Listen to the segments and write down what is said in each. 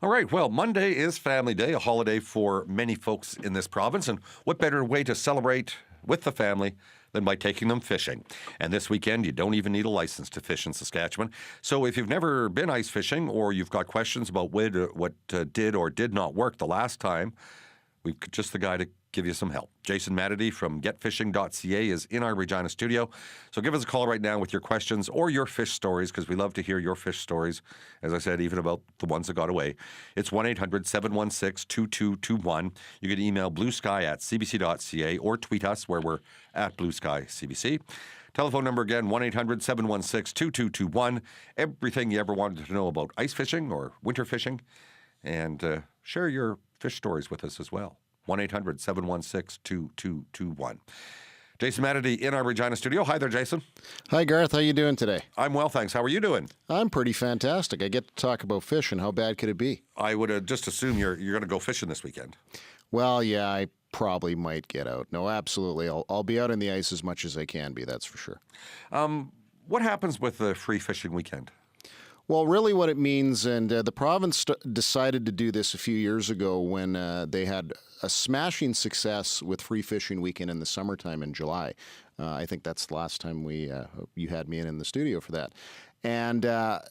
All right, well, Monday is Family Day, a holiday for many folks in this province, and what better way to celebrate with the family than by taking them fishing? And this weekend, you don't even need a license to fish in Saskatchewan. So if you've never been ice fishing or you've got questions about what did or did not work the last time, we've just the guy to give you some help. Jason Matity from getfishing.ca is in our Regina studio. So give us a call right now with your questions or your fish stories, because we love to hear your fish stories, as I said, even about the ones that got away. It's 1-800-716-2221. You can email bluesky@cbc.ca or tweet us where we're at blueskycbc. Telephone number again, 1-800-716-2221. Everything you ever wanted to know about ice fishing or winter fishing. And share your fish stories with us as well. 1-800-716-2221. Jason Matity in our Regina studio. Hi there, Jason. Hi, Garth. How you doing today? I'm well, thanks. How are you doing? I'm pretty fantastic. I get to talk about fishing. How bad could it be? I would just assume you're going to go fishing this weekend. Well, yeah, I probably might get out. No, absolutely. I'll be out on the ice as much as I can be, that's for sure. What happens with the free fishing weekend? Well, really what it means, and the province decided to do this a few years ago when they had a smashing success with Free Fishing Weekend in the summertime in July. I think that's the last time you had me in the studio for that. And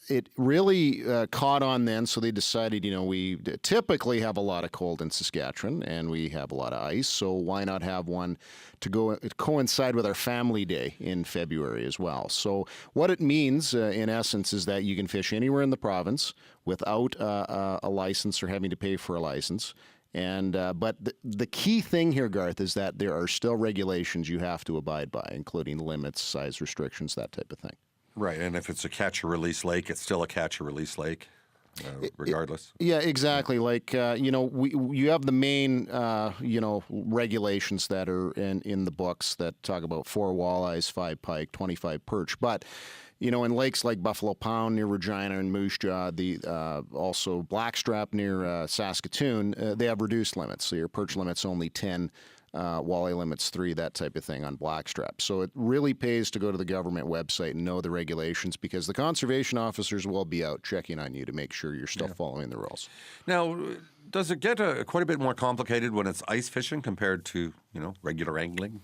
it really caught on then, so they decided, we typically have a lot of cold in Saskatchewan, and we have a lot of ice, so why not have one to coincide with our Family Day in February as well. So what it means, in essence, is that you can fish anywhere in the province without a license or having to pay for a license. And but the key thing here, Garth, is that there are still regulations you have to abide by, including limits, size restrictions, that type of thing. Right, and if it's a catch-and-release lake, it's still a catch-and-release lake, regardless. Yeah, exactly. Like, you have the main, regulations that are in the books that talk about 4 walleyes, 5 pike, 25 perch. But, in lakes like Buffalo Pound near Regina and Moose Jaw, also Blackstrap near Saskatoon, they have reduced limits. So your perch limit's only 10. Walleye limits 3, that type of thing on blackstrap. So it really pays to go to the government website and know the regulations, because the conservation officers will be out checking on you to make sure you're still following the rules. Now, does it get quite a bit more complicated when it's ice fishing compared to, regular angling?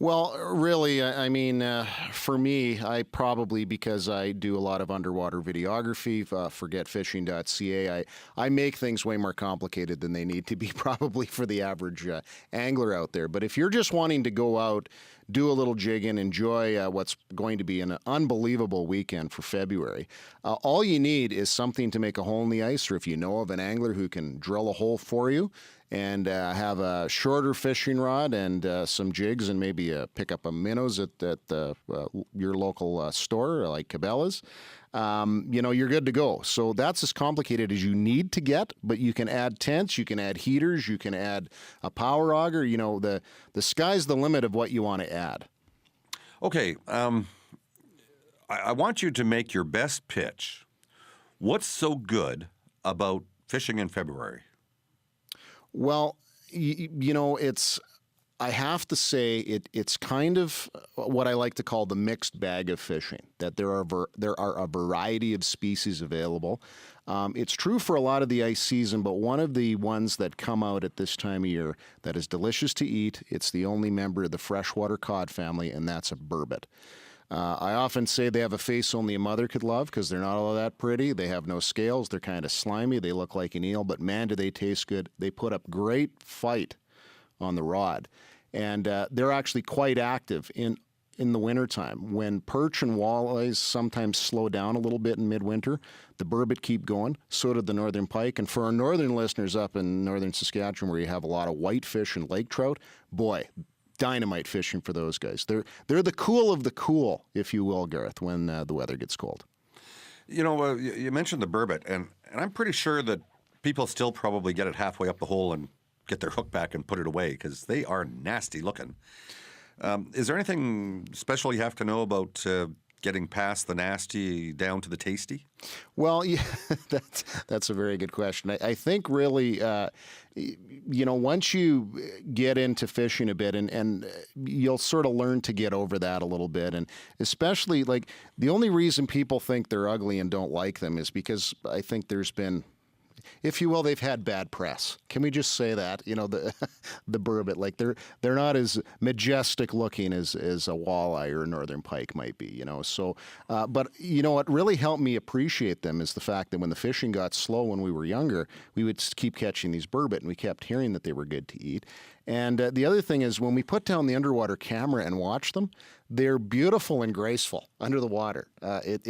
Well, really, I mean, for me, because I do a lot of underwater videography for getfishing.ca, I make things way more complicated than they need to be, probably for the average angler out there. But if you're just wanting to go out, do a little jigging, enjoy what's going to be an unbelievable weekend for February, all you need is something to make a hole in the ice, or if you know of an angler who can drill a hole for you, and have a shorter fishing rod and some jigs, and maybe pick up a minnows at your local store, like Cabela's, you're good to go. So that's as complicated as you need to get, but you can add tents, you can add heaters, you can add a power auger. The sky's the limit of what you want to add. Okay, I want you to make your best pitch. What's so good about fishing in February? Well, I have to say it's kind of what I like to call the mixed bag of fishing, that there are a variety of species available. It's true for a lot of the ice season, but one of the ones that come out at this time of year that is delicious to eat, it's the only member of the freshwater cod family, and that's a burbot. I often say they have a face only a mother could love, because they're not all that pretty. They have no scales. They're kind of slimy. They look like an eel, but man, do they taste good. They put up great fight on the rod. And they're actually quite active in the wintertime. When perch and walleyes sometimes slow down a little bit in midwinter, the burbot keep going. So did the northern pike. And for our northern listeners up in northern Saskatchewan, where you have a lot of whitefish and lake trout, boy, dynamite fishing for those guys. They're the cool of the cool, if you will, Gareth, when the weather gets cold. You mentioned the burbot, and I'm pretty sure that people still probably get it halfway up the hole and get their hook back and put it away, because they are nasty looking. Is there anything special you have to know about getting past the nasty down to the tasty? Well, yeah, that's a very good question. I think really, once you get into fishing a bit, and you'll sort of learn to get over that a little bit. And especially, like, the only reason people think they're ugly and don't like them is because I think there's been if you will, they've had bad press. Can we just say that? The the burbot, like they're not as majestic looking as a walleye or a northern pike might be. So, but what really helped me appreciate them is the fact that when the fishing got slow when we were younger, we would keep catching these burbot, and we kept hearing that they were good to eat. And the other thing is when we put down the underwater camera and watch them, they're beautiful and graceful under the water. And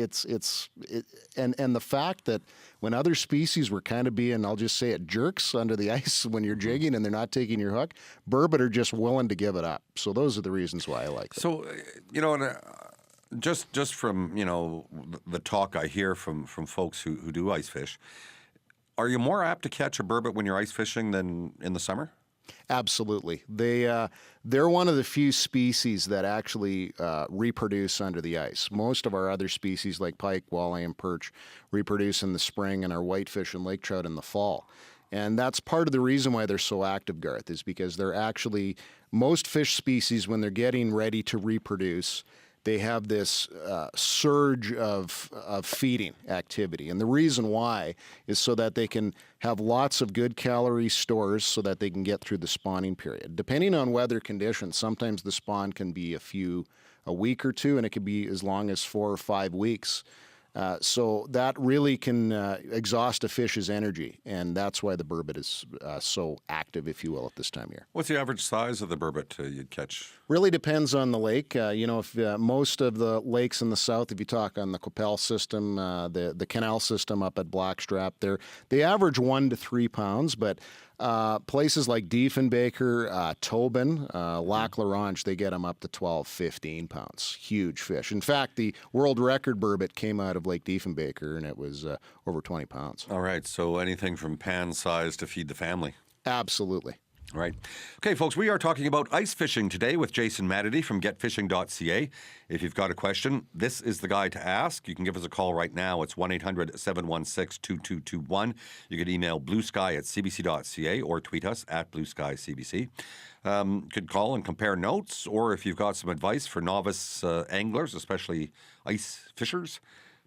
the fact that when other species were kind of being, I'll just say it, jerks under the ice when you're jigging and they're not taking your hook, burbot are just willing to give it up. So those are the reasons why I like them. So, just from the talk I hear from folks who do ice fish, are you more apt to catch a burbot when you're ice fishing than in the summer? Absolutely. They're one of the few species that actually reproduce under the ice. Most of our other species like pike, walleye, and perch reproduce in the spring, and our whitefish and lake trout in the fall. And that's part of the reason why they're so active, Garth, is because they're actually, most fish species, when they're getting ready to reproduce, they have this surge of feeding activity. And the reason why is so that they can have lots of good calorie stores so that they can get through the spawning period. Depending on weather conditions, sometimes the spawn can be a week or two, and it could be as long as 4 or 5 weeks. So that really can exhaust a fish's energy, and that's why the burbot is so active, if you will, at this time of year. What's the average size of the burbot you'd catch? Really depends on the lake. If most of the lakes in the south, if you talk on the Qu'Appelle system, the canal system up at Blackstrap, they average 1 to 3 pounds, but places like Diefenbaker, Tobin, Lac La Ronge, they get them up to 12, 15 pounds. Huge fish. In fact, the world record burbot came out of Lake Diefenbaker, and it was over 20 pounds. All right, so anything from pan size to feed the family. Absolutely. All right. Okay, folks, we are talking about ice fishing today with Jason Matity from getfishing.ca. If you've got a question, this is the guy to ask. You can give us a call right now. It's 1-800-716-2221. You can email bluesky@cbc.ca or tweet us at blueskycbc. You could call and compare notes, or if you've got some advice for novice anglers, especially ice fishers,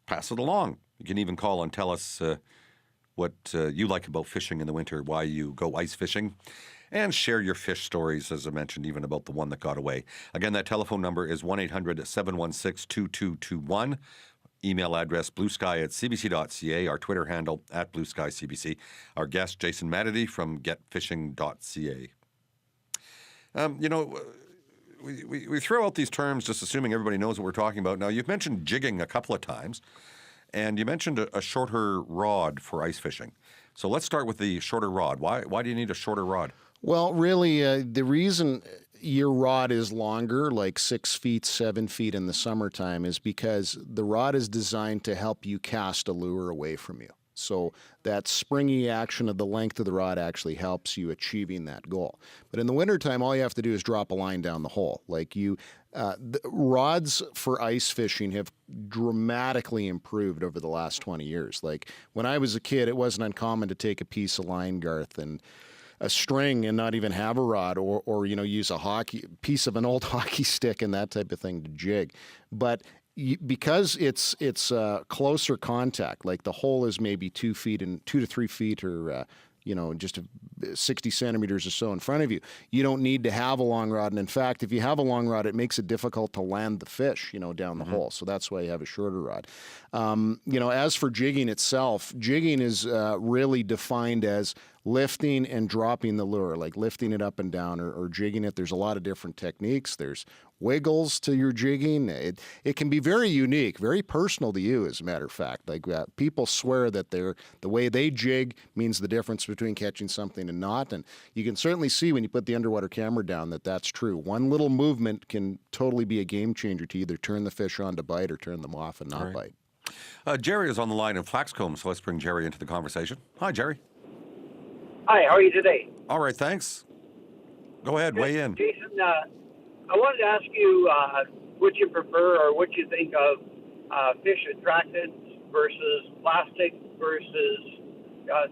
pass it along. You can even call and tell us what you like about fishing in the winter, why you go ice fishing, and share your fish stories, as I mentioned, even about the one that got away. Again, that telephone number is 1-800-716-2221. Email address bluesky@cbc.ca. Our Twitter handle @blueskycbc. Our guest, Jason Matity from getfishing.ca. We throw out these terms just assuming everybody knows what we're talking about. Now, you've mentioned jigging a couple of times, and you mentioned a shorter rod for ice fishing. So let's start with the shorter rod. Why do you need a shorter rod? Well, really, the reason your rod is longer, like 6 feet, 7 feet in the summertime, is because the rod is designed to help you cast a lure away from you. So that springy action of the length of the rod actually helps you achieving that goal. But in the wintertime, all you have to do is drop a line down the hole. The rods for ice fishing have dramatically improved over the last 20 years. Like when I was a kid, it wasn't uncommon to take a piece of line, Garth, and a string and not even have a rod, or use a piece of an old hockey stick and that type of thing to jig. But because it's closer contact, like the hole is maybe 2 to 3 feet, or just 60 centimeters or so in front of you, you don't need to have a long rod. And in fact, if you have a long rod, it makes it difficult to land the fish, down the hole. So that's why you have a shorter rod. As for jigging itself, jigging is really defined as lifting and dropping the lure, like lifting it up and down or jigging it. There's a lot of different techniques. There's wiggles to your jigging. It can be very unique, very personal to you, as a matter of fact. Like people swear that the way they jig means the difference between catching something and not. And you can certainly see when you put the underwater camera down that that's true. One little movement can totally be a game changer to either turn the fish on to bite or turn them off and not bite. Jerry is on the line in Flaxcombe, so let's bring Jerry into the conversation. Hi, Jerry. Hi, how are you today? All right, thanks. Go ahead, weigh in. Jason, I wanted to ask you what you prefer or what you think of fish attractants versus plastic versus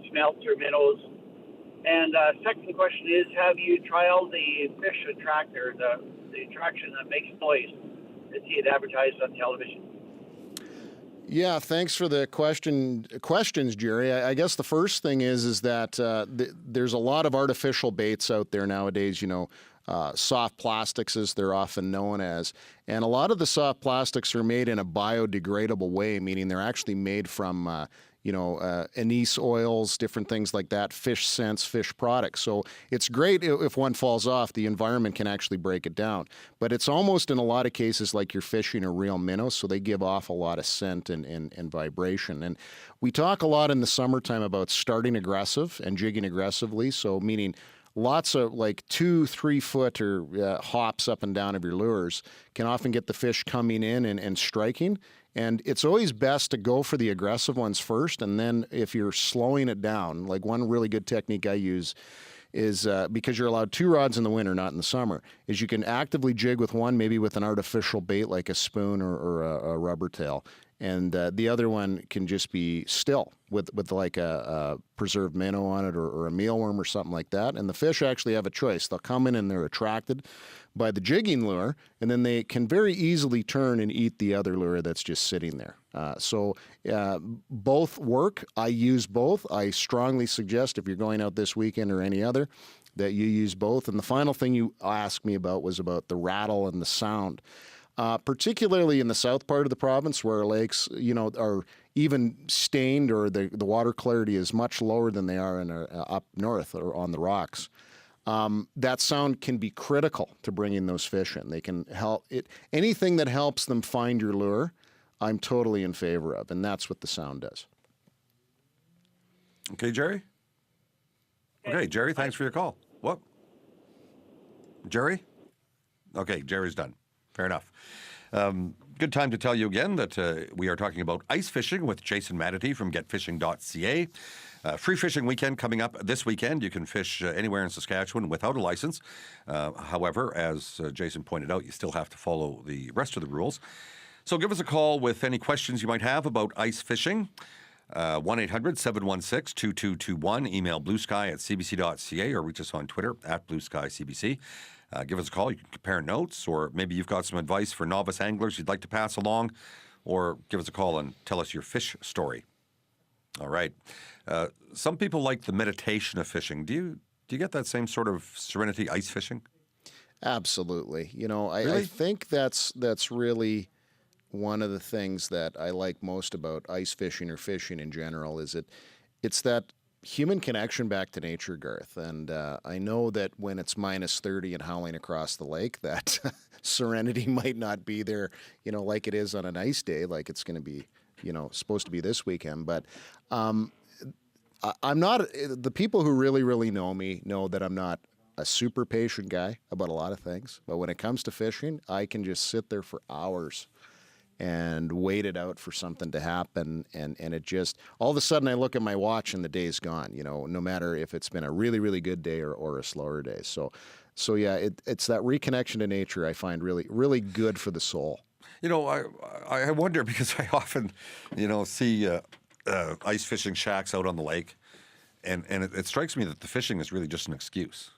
smelts or minnows. And second question is, have you trialed the fish attractor, the attraction that makes noise that you had advertised on television? Yeah, thanks for the questions, Jerry. I guess the first thing is that there's a lot of artificial baits out there nowadays. Soft plastics, as they're often known as, and a lot of the soft plastics are made in a biodegradable way, meaning they're actually made from anise oils, different things like that, fish scents, fish products. So it's great if one falls off, the environment can actually break it down. But it's almost in a lot of cases like you're fishing a real minnow, so they give off a lot of scent and vibration. And we talk a lot in the summertime about starting aggressive and jigging aggressively, so meaning lots of like 2-3 foot or hops up and down of your lures can often get the fish coming in and striking. And it's always best to go for the aggressive ones first, and then if you're slowing it down, like one really good technique I use is because you're allowed 2 rods in the winter, not in the summer, is you can actively jig with one, maybe with an artificial bait like a spoon or a rubber tail. And the other one can just be still with like a preserved minnow on it or a mealworm or something like that. And the fish actually have a choice. They'll come in and they're attracted by the jigging lure, and then they can very easily turn and eat the other lure that's just sitting there. So both work. I use both. I strongly suggest if you're going out this weekend or any other that you use both. And the final thing you asked me about was about the rattle and the sound. Particularly in the south part of the province where lakes, are even stained or the water clarity is much lower than they are in up north or on the rocks. That sound can be critical to bringing those fish in. They can help it. Anything that helps them find your lure, I'm totally in favor of, and that's what the sound does. Okay, Jerry? Okay, Jerry, thanks for your call. What? Jerry? Okay, Jerry's done. Fair enough. Good time to tell you again that we are talking about ice fishing with Jason Manatee from getfishing.ca. Free fishing weekend coming up this weekend. You can fish anywhere in Saskatchewan without a license. However, as Jason pointed out, you still have to follow the rest of the rules. So give us a call with any questions you might have about ice fishing. 1-800-716-2221. Email bluesky@cbc.ca or reach us on Twitter @blueskycbc. Give us a call. You can compare notes, or maybe you've got some advice for novice anglers you'd like to pass along, or give us a call and tell us your fish story. All right. Some people like the meditation of fishing. Do you get that same sort of serenity ice fishing? Absolutely. Really? I think that's really one of the things that I like most about ice fishing or fishing in general is it's that human connection back to nature, Garth. And I know that when it's minus 30 and howling across the lake, that serenity might not be there, like it is on a nice day, like it's going to be, supposed to be this weekend. But I'm not, the people who really, really know me know that I'm not a super patient guy about a lot of things. But when it comes to fishing, I can just sit there for hours and wait it out for something to happen. And it just, all of a sudden I look at my watch and the day's gone, no matter if it's been a really, really good day or a slower day. So yeah, it's that reconnection to nature I find really, really good for the soul. I wonder because I often, see ice fishing shacks out on the lake, and it strikes me that the fishing is really just an excuse.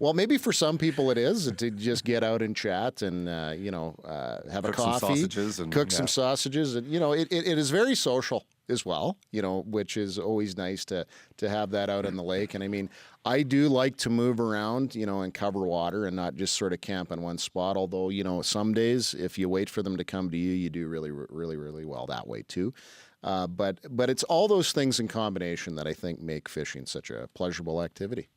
Well, maybe for some people it is to just get out and chat and have Cook a coffee, some sausages cook some sausages, and it is very social as well. Which is always nice to have that out on the lake. And I mean, I do like to move around, and cover water and not just sort of camp in one spot. Although some days if you wait for them to come to you, you do really, really, really well that way too. But it's all those things in combination that I think make fishing such a pleasurable activity.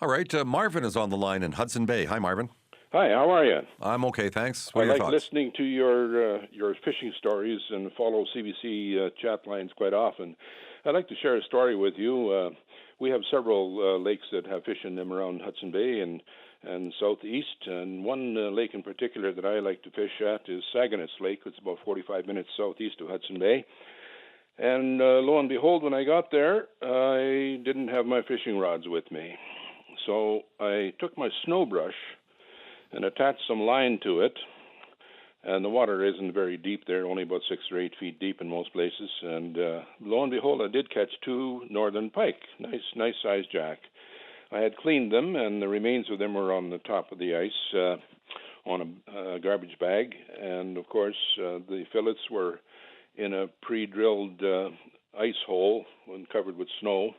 All right, Marvin is on the line in Hudson Bay. Hi, Marvin. Hi, how are you? I'm okay, thanks. What are I your like thoughts? listening to your fishing stories and follow CBC chat lines quite often. I'd like to share a story with you. We have several lakes that have fish in them around Hudson Bay and southeast, and one lake in particular that I like to fish at is Saguenay Lake. It's about 45 minutes southeast of Hudson Bay. And lo and behold, when I got there, I didn't have my fishing rods with me. So I took my snow brush and attached some line to it. And the water isn't very deep there, only about 6 or 8 feet deep in most places. And lo and behold, I did catch 2 northern pike, nice sized jack. I had cleaned them, and the remains of them were on the top of the ice on a garbage bag. And, of course, the fillets were in a pre-drilled ice hole when covered with snow.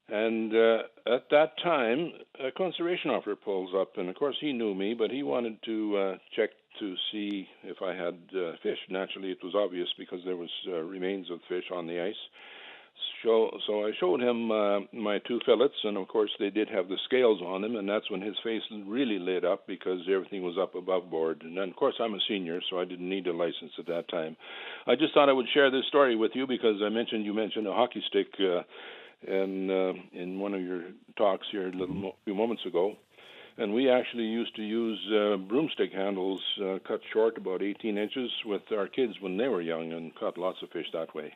And at that time, a conservation officer pulls up, and of course he knew me, but he wanted to check to see if I had fish. Naturally, it was obvious because there was remains of fish on the ice. So I showed him my 2 fillets, and of course they did have the scales on them, and that's when his face really lit up because everything was up above board. And then, of course, I'm a senior, so I didn't need a license at that time. I just thought I would share this story with you because you mentioned a hockey stick in one of your talks here a few moments ago. And we actually used to use broomstick handles cut short about 18 inches with our kids when they were young and caught lots of fish that way.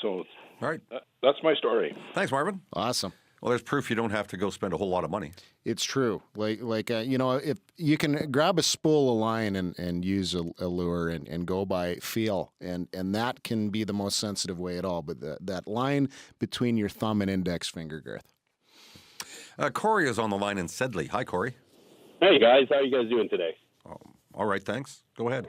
So All right. That's my story. Thanks, Marvin. Awesome. Well, there's proof you don't have to go spend a whole lot of money. It's true. If you can grab a spool of line and use a lure and go by feel, and that can be the most sensitive way at all. But that line between your thumb and index finger, Garth. Corey is on the line in Sedley. Hi, Corey. Hey, guys. How are you guys doing today? All right, thanks. Go ahead.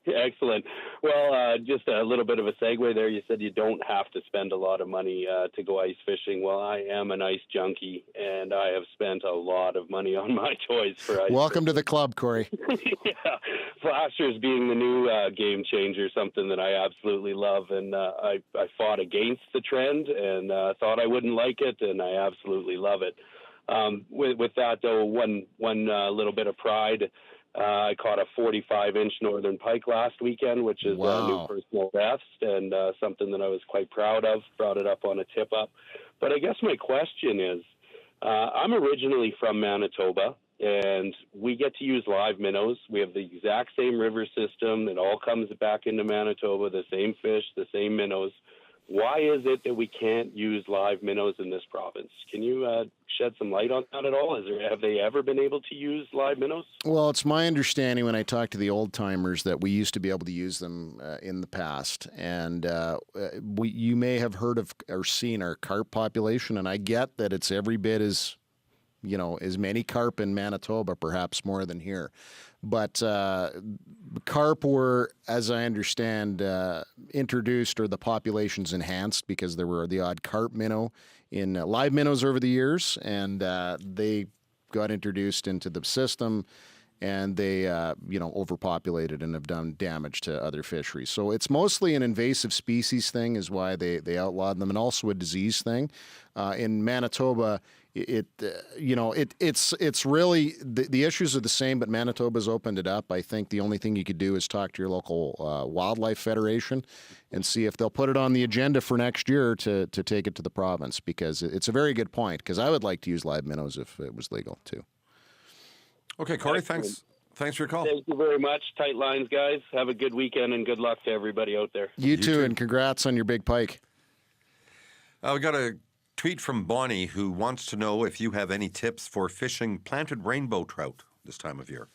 Excellent. Well, just a little bit of a segue there. You said you don't have to spend a lot of money to go ice fishing. Well, I am an ice junkie, and I have spent a lot of money on my toys for ice Welcome fishing. to the club, Corey. Yeah. Flashers being the new game changer, something that I absolutely love. And I fought against the trend and thought I wouldn't like it, and I absolutely love it. With that, though, one little bit of pride. I caught a 45-inch northern pike last weekend, which is a new personal best and something that I was quite proud of. Brought it up on a tip-up. But I guess my question is, I'm originally from Manitoba, and we get to use live minnows. We have the exact same river system. It all comes back into Manitoba, the same fish, the same minnows. Why is it that we can't use live minnows in this province? Can you shed some light on that at all? Have they ever been able to use live minnows? Well, it's my understanding when I talk to the old timers that we used to be able to use them in the past, and you may have heard of or seen our carp population, and I get that it's every bit as many carp in Manitoba, perhaps more than here. But carp were, as I understand, introduced or the population's enhanced because there were the odd carp minnow in live minnows over the years, and they got introduced into the system, and they overpopulated and have done damage to other fisheries. So it's mostly an invasive species thing is why they outlawed them, and also a disease thing. In Manitoba, it's really the issues are the same, but Manitoba's opened it up. I think the only thing you could do is talk to your local wildlife federation and see if they'll put it on the agenda for next year to take it to the province, because it's a very good point, because I would like to use live minnows if it was legal too. Okay, Corey, thanks for your call. Thank you very much. Tight lines, guys. Have a good weekend, and good luck to everybody out there. You too, and congrats on your big pike. We got a tweet from Bonnie who wants to know if you have any tips for fishing planted rainbow trout this time of year.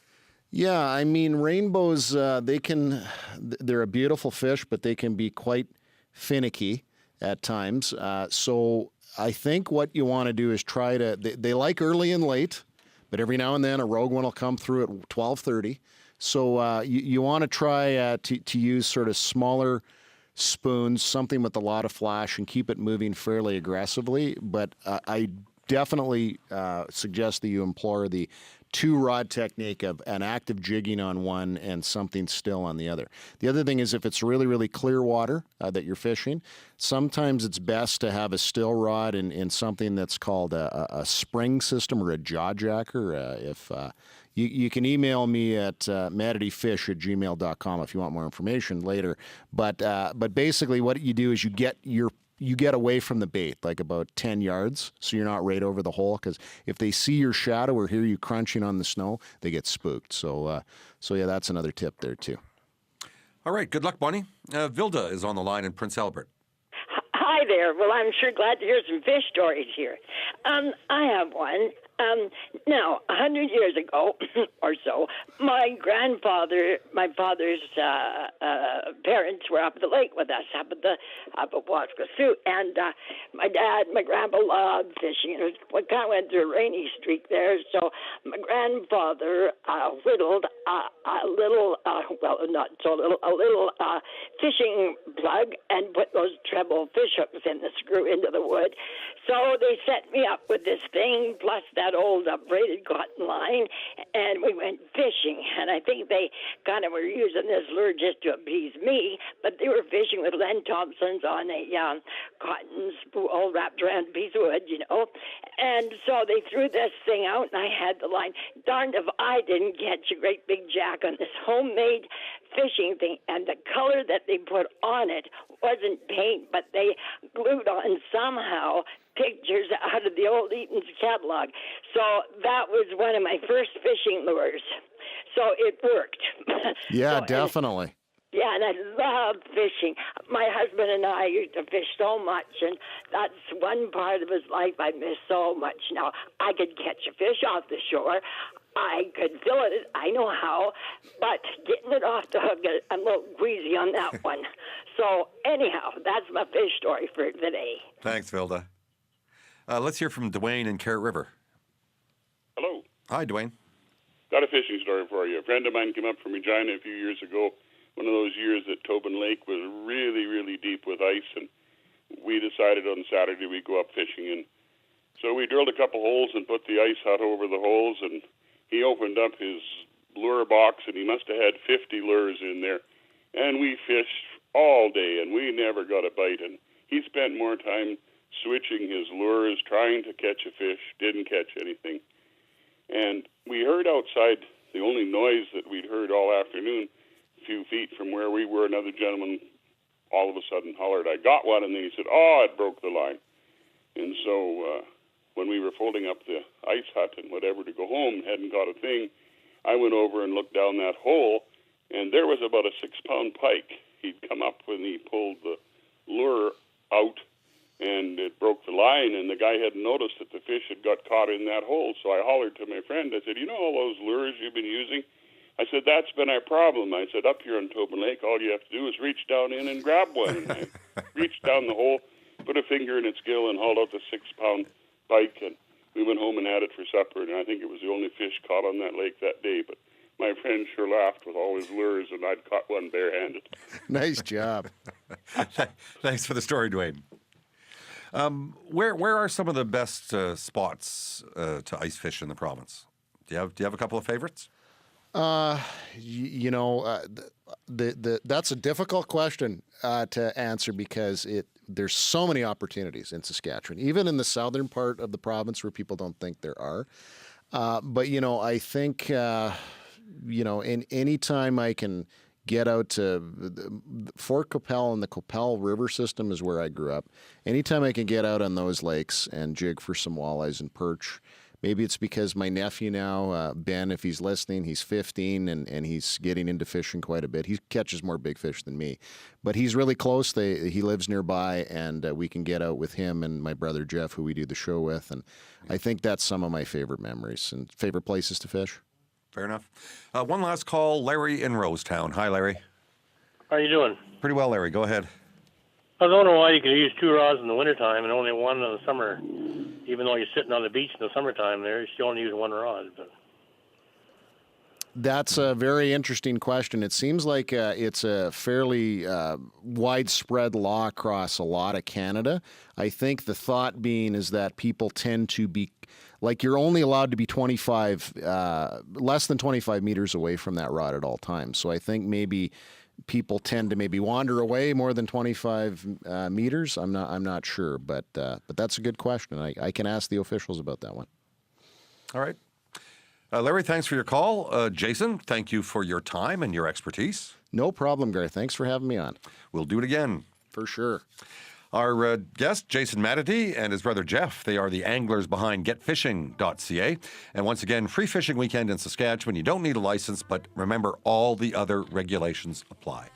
Yeah, I mean, rainbows, they're a beautiful fish, but they can be quite finicky at times. So I think what you want to do is they like early and late, but every now and then a rogue one will come through at 12:30. So you want to try to use sort of smaller spoons, something with a lot of flash, and keep it moving fairly aggressively. But I definitely suggest that you employ the 2-rod technique of an active jigging on one and something still on the other. The other thing is if it's really, really clear water that you're fishing, sometimes it's best to have a still rod in something that's called a spring system or a jaw jacker. You can email me at manateefish@gmail.com if you want more information later. But basically what you do is you get away from the bait, like about 10 yards, so you're not right over the hole, because if they see your shadow or hear you crunching on the snow, they get spooked. So yeah, that's another tip there too. All right, good luck, Bonnie. Vilda is on the line in Prince Albert. Hi there. Well, I'm sure glad to hear some fish stories here. I have one. Now, 100 years ago or so, my father's parents were up at the lake with us, up at Waskasu, and my grandpa loved fishing. We kind of went through a rainy streak there, so my grandfather whittled a little, not so little, a little fishing plug and put those treble fish hooks in the screw into the wood. So they set me up with this thing, plus that old braided cotton line, and we went fishing. And I think they kind of were using this lure just to appease me, but they were fishing with Len Thompson's on a cotton spool wrapped around a piece of wood, And so they threw this thing out, and I had the line. Darned if I didn't catch a great big jack on this homemade fishing thing, and the color that they put on it wasn't paint, but they glued on somehow pictures out of the old Eaton's catalog. So that was one of my first fishing lures. So it worked. Yeah, So, definitely. yeah, and I love fishing. My husband and I used to fish so much, and that's one part of his life I miss so much now. I could catch a fish off the shore. I could fill it. I know how, but getting it off the hook, I'm a little queasy on that one. So anyhow, that's my fish story for today. Thanks, Vilda. Let's hear from Dwayne in Carrot River. Hello. Hi, Dwayne. Got a fishing story for you. A friend of mine came up from Regina a few years ago, one of those years that Tobin Lake was really, really deep with ice, and we decided on Saturday we'd go up fishing. And so we drilled a couple holes and put the ice out over the holes, and he opened up his lure box, and he must have had 50 lures in there. And we fished all day, and we never got a bite. And he spent more time switching his lures, trying to catch a fish, didn't catch anything. And we heard outside, the only noise that we'd heard all afternoon, a few feet from where we were, another gentleman all of a sudden hollered, "I got one," and then he said, "Oh, it broke the line." And so when we were folding up the ice hut and whatever to go home, hadn't got a thing, I went over and looked down that hole, and there was about a 6-pound pike. He'd come up when he pulled the lure out, and it broke the line, and the guy hadn't noticed that the fish had got caught in that hole. So I hollered to my friend. I said, "You know all those lures you've been using?" I said, "That's been our problem." I said, "Up here in Tobin Lake, all you have to do is reach down in and grab one." And I reached down the hole, put a finger in its gill, and hauled out the 6-pound pike, and we went home and had it for supper, and I think it was the only fish caught on that lake that day. But my friend sure laughed with all his lures, and I'd caught one barehanded. Nice job. Thanks for the story, Dwayne. Where are some of the best spots to ice fish in the province? Do you have a couple of favorites? That's a difficult question to answer because there's so many opportunities in Saskatchewan, even in the southern part of the province where people don't think there are. But I think in any time I can get out to Fort Qu'Appelle and the Qu'Appelle River system is where I grew up. Anytime I can get out on those lakes and jig for some walleyes and perch. Maybe it's because my nephew now, Ben, if he's listening, he's 15 and he's getting into fishing quite a bit. He catches more big fish than me. But he's really close. He lives nearby, and we can get out with him and my brother Jeff, who we do the show with. And I think that's some of my favorite memories and favorite places to fish. Fair enough. One last call, Larry in Rosetown. Hi, Larry. How you doing? Pretty well, Larry. Go ahead. I was wondering why you could use 2 rods in the wintertime and only one in the summer. Even though you're sitting on the beach in the summertime there, you still only use 1 rod. But that's a very interesting question. It seems like it's a fairly widespread law across a lot of Canada. I think the thought being is that people tend to be, like, you're only allowed to be less than 25 meters away from that rod at all times. So I think maybe people tend to maybe wander away more than 25 meters. I'm not sure, but that's a good question. I can ask the officials about that one. All right. Larry, thanks for your call. Jason, thank you for your time and your expertise. No problem, Gary. Thanks for having me on. We'll do it again. For sure. Our guest, Jason Matity, and his brother Jeff, they are the anglers behind getfishing.ca. And once again, free fishing weekend in Saskatchewan. You don't need a license, but remember, all the other regulations apply.